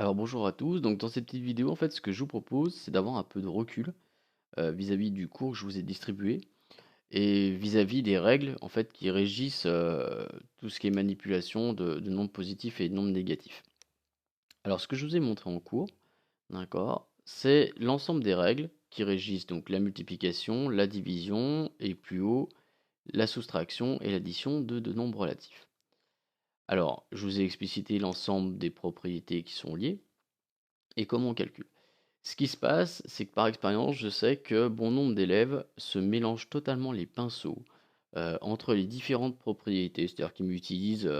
Alors bonjour à tous, donc dans cette petite vidéo en fait ce que je vous propose c'est d'avoir un peu de recul vis-à-vis du cours que je vous ai distribué et vis-à-vis des règles en fait qui régissent tout ce qui est manipulation de nombres positifs et de nombres négatifs. Alors ce que je vous ai montré en cours, d'accord, c'est l'ensemble des règles qui régissent donc la multiplication, la division et plus haut la soustraction et l'addition de deux nombres relatifs. Alors je vous ai explicité l'ensemble des propriétés qui sont liées et comment on calcule. Ce qui se passe, c'est que par expérience, je sais que bon nombre d'élèves se mélangent totalement les pinceaux entre les différentes propriétés. C'est-à-dire qu'ils utilisent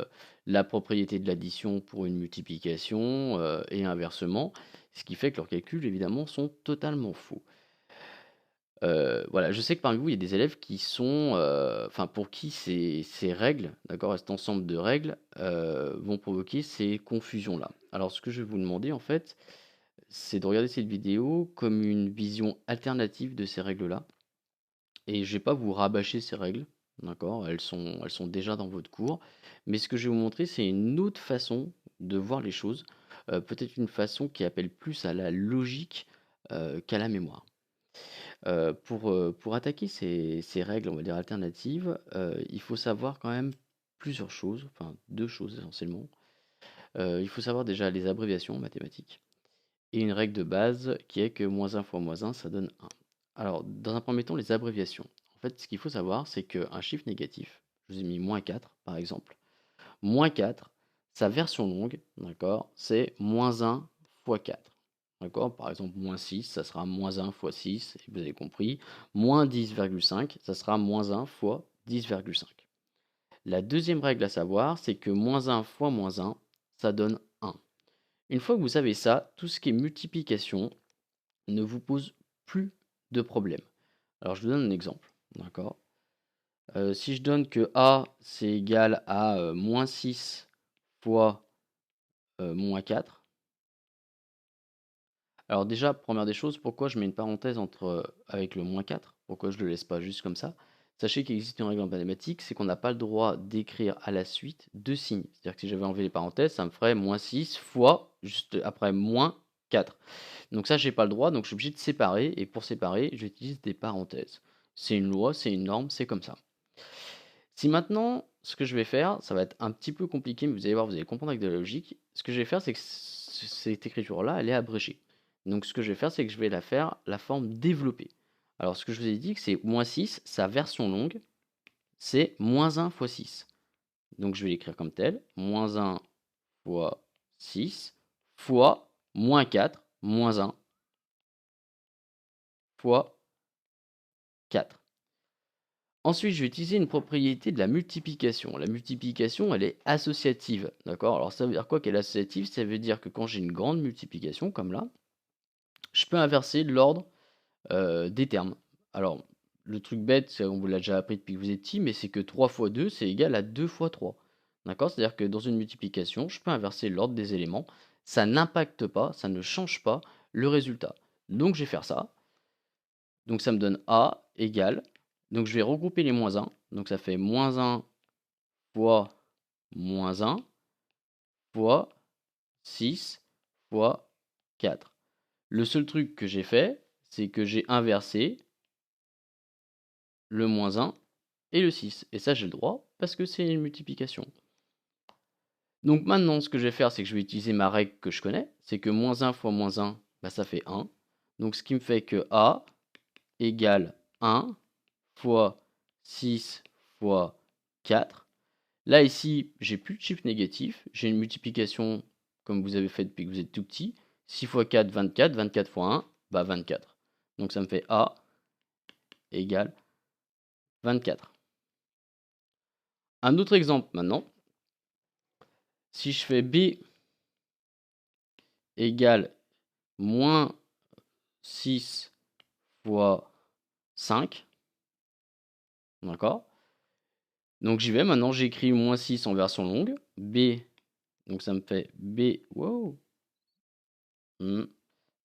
la propriété de l'addition pour une multiplication et inversement, ce qui fait que leurs calculs, évidemment, sont totalement faux. Voilà, je sais que parmi vous, il y a des élèves qui sont, enfin pour qui ces règles, d'accord, cet ensemble de règles vont provoquer ces confusions-là. Alors ce que je vais vous demander en fait, c'est de regarder cette vidéo comme une vision alternative de ces règles-là. Et je vais pas vous rabâcher ces règles, d'accord? Elles sont déjà dans votre cours. Mais ce que je vais vous montrer, c'est une autre façon de voir les choses. Peut-être une façon qui appelle plus à la logique qu'à la mémoire. Pour attaquer ces règles, on va dire alternatives, il faut savoir quand même plusieurs choses, enfin deux choses essentiellement. Il faut savoir déjà les abréviations en mathématiques et une règle de base qui est que -1 fois -1, ça donne 1. Alors, dans un premier temps, les abréviations. En fait, ce qu'il faut savoir, c'est qu'un chiffre négatif, je vous ai mis -4 par exemple, -4, sa version longue, d'accord, c'est -1 fois 4. D'accord? Par exemple, -6, ça sera -1 fois 6, et vous avez compris. -10,5, ça sera -1 fois 10,5. La deuxième règle à savoir, c'est que -1 fois -1, ça donne 1. Une fois que vous savez ça, tout ce qui est multiplication ne vous pose plus de problème. Alors je vous donne un exemple, d'accord? Si je donne que A c'est égal à -6 fois -4. Alors déjà, première des choses, pourquoi je mets une parenthèse entre avec le -4? Pourquoi je ne le laisse pas juste comme ça? Sachez qu'il existe une règle en mathématiques, c'est qu'on n'a pas le droit d'écrire à la suite deux signes. C'est-à-dire que si j'avais enlevé les parenthèses, ça me ferait -6 fois, juste après -4. Donc ça, j'ai pas le droit, donc je suis obligé de séparer, et pour séparer, j'utilise des parenthèses. C'est une loi, c'est une norme, c'est comme ça. Si maintenant, ce que je vais faire, ça va être un petit peu compliqué, mais vous allez voir, vous allez comprendre avec de la logique. Ce que je vais faire, c'est que cette écriture-là, elle est abrégée. Donc ce que je vais faire, c'est que je vais la faire la forme développée. Alors ce que je vous ai dit, c'est -6, sa version longue, c'est -1 fois 6. Donc je vais l'écrire comme tel, -1 fois 6 fois -4, -1 fois 4. Ensuite, je vais utiliser une propriété de la multiplication. La multiplication, elle est associative, d'accord? Alors ça veut dire quoi qu'elle est associative? Ça veut dire que quand j'ai une grande multiplication, comme là, je peux inverser l'ordre des termes. Alors, le truc bête, on vous l'a déjà appris depuis que vous êtes petit, mais c'est que 3 fois 2, c'est égal à 2 fois 3. D'accord? C'est-à-dire que dans une multiplication, je peux inverser l'ordre des éléments. Ça n'impacte pas, ça ne change pas le résultat. Donc je vais faire ça. Donc ça me donne A égale. Donc je vais regrouper les moins 1. Donc ça fait -1 fois -1 fois 6 fois 4. Le seul truc que j'ai fait, c'est que j'ai inversé le -1 et le 6. Et ça, j'ai le droit parce que c'est une multiplication. Donc maintenant, ce que je vais faire, c'est que je vais utiliser ma règle que je connais. C'est que -1 fois -1, bah, ça fait 1. Donc ce qui me fait que A égale 1 fois 6 fois 4. Là, ici, j'ai plus de chiffre négatif. J'ai une multiplication comme vous avez fait depuis que vous êtes tout petit. 6 fois 4, 24. 24 fois 1, bah 24. Donc ça me fait A égale 24. Un autre exemple maintenant. Si je fais B égale moins 6 fois 5, d'accord? Donc j'y vais, maintenant j'écris moins 6 en version longue. B, donc ça me fait B, wow,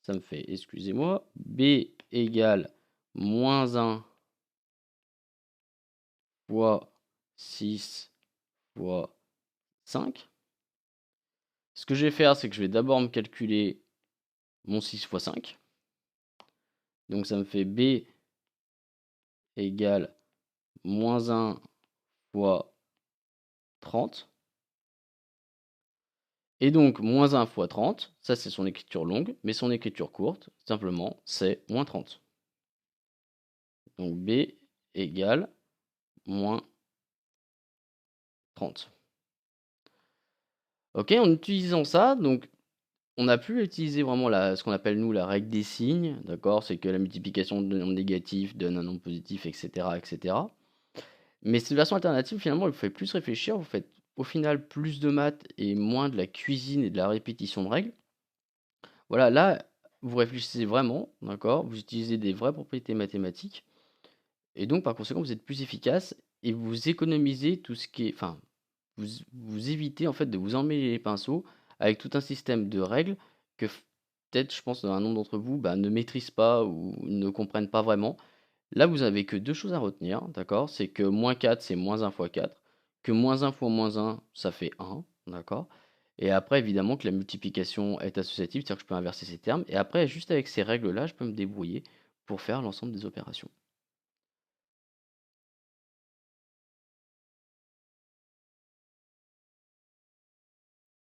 ça me fait, excusez-moi, B égale -1 fois 6 fois 5. Ce que je vais faire, c'est que je vais d'abord me calculer mon 6 fois 5. Donc ça me fait B égale moins 1 fois 30. Et donc, moins 1 fois 30, ça c'est son écriture longue, mais son écriture courte, simplement, c'est moins 30. Donc B égale moins 30. Ok, en utilisant ça, donc on a pu utiliser vraiment ce qu'on appelle nous la règle des signes, d'accord? C'est que la multiplication de nombres négatifs donne un nombre positif, etc., etc. Mais cette version alternative, finalement, elle vous fait plus réfléchir, vous faites au final plus de maths et moins de la cuisine et de la répétition de règles. Voilà, là, vous réfléchissez vraiment, d'accord? Vous utilisez des vraies propriétés mathématiques, et donc par conséquent, vous êtes plus efficace et vous économisez tout ce qui est, enfin, vous évitez en fait de vous emmêler les pinceaux avec tout un système de règles que peut-être, je pense, un nombre d'entre vous ne maîtrisent pas ou ne comprennent pas vraiment. Là, vous avez que deux choses à retenir, d'accord? C'est que moins 4, c'est moins 1 fois 4, que moins 1 fois moins 1, ça fait 1, d'accord? Et après, évidemment, que la multiplication est associative, c'est-à-dire que je peux inverser ces termes. Et après, juste avec ces règles-là, je peux me débrouiller pour faire l'ensemble des opérations.